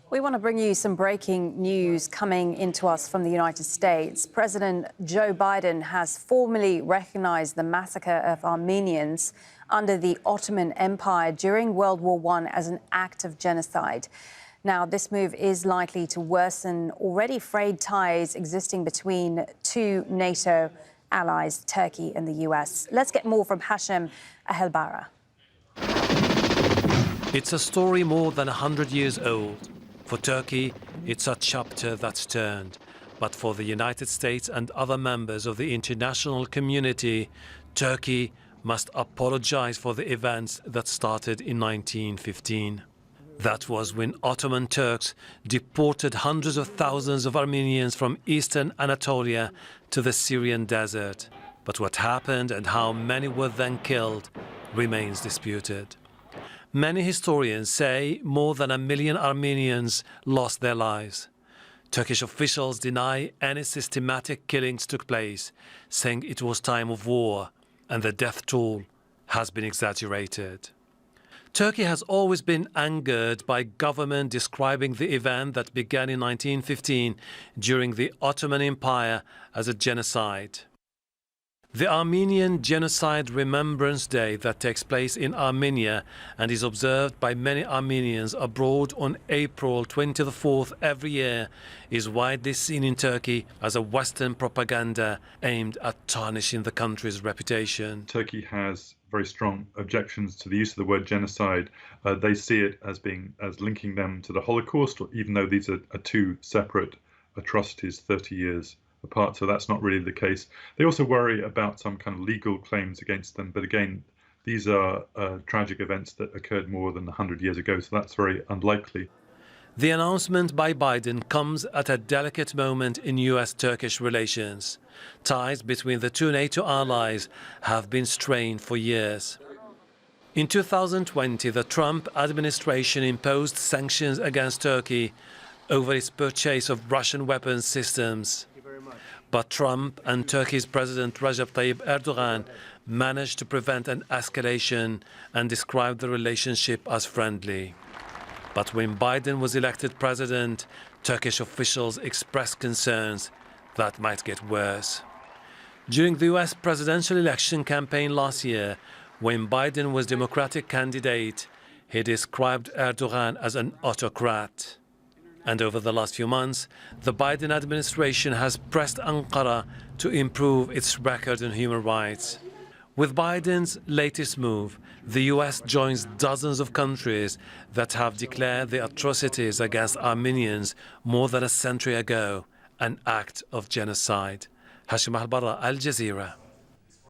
We want to bring you some breaking news coming into us from the United States. President Joe Biden has formally recognized the massacre of Armenians under the Ottoman Empire during World War I as an act of genocide. Now, this move is likely to worsen already frayed ties existing between two NATO allies, Turkey and the US. Let's get more from Hashem Ahelbara. It's a story more than 100 years old. For Turkey, it's a chapter that's turned. But for the United States and other members of the international community, Turkey must apologize for the events that started in 1915. That was when Ottoman Turks deported hundreds of thousands of Armenians from eastern Anatolia to the Syrian desert. But what happened and how many were then killed remains disputed. Many historians say more than 1 million Armenians lost their lives. Turkish officials deny any systematic killings took place, saying it was time of war and the death toll has been exaggerated. Turkey has always been angered by government describing the event that began in 1915 during the Ottoman Empire as a genocide. The Armenian Genocide Remembrance Day that takes place in Armenia and is observed by many Armenians abroad on April 24th every year is widely seen in Turkey as a Western propaganda aimed at tarnishing the country's reputation. Turkey has very strong objections to the use of the word genocide. They see it as linking them to the Holocaust, even though these are two separate atrocities 30 years apart, so that's not really the case. They also worry about some kind of legal claims against them, but again, these are tragic events that occurred more than 100 years ago, so that's very unlikely. The announcement by Biden comes at a delicate moment in US-Turkish relations. Ties between the two NATO allies have been strained for years. In 2020, the Trump administration imposed sanctions against Turkey over its purchase of Russian weapons systems. But Trump and Turkey's President Recep Tayyip Erdogan managed to prevent an escalation and described the relationship as friendly. But when Biden was elected president, Turkish officials expressed concerns that might get worse. During the US presidential election campaign last year, when Biden was Democratic candidate, he described Erdogan as an autocrat. And over the last few months, the Biden administration has pressed Ankara to improve its record on human rights. With Biden's latest move, the US joins dozens of countries that have declared the atrocities against Armenians more than a century ago an act of genocide. Hashem Ahelbara, Al Jazeera.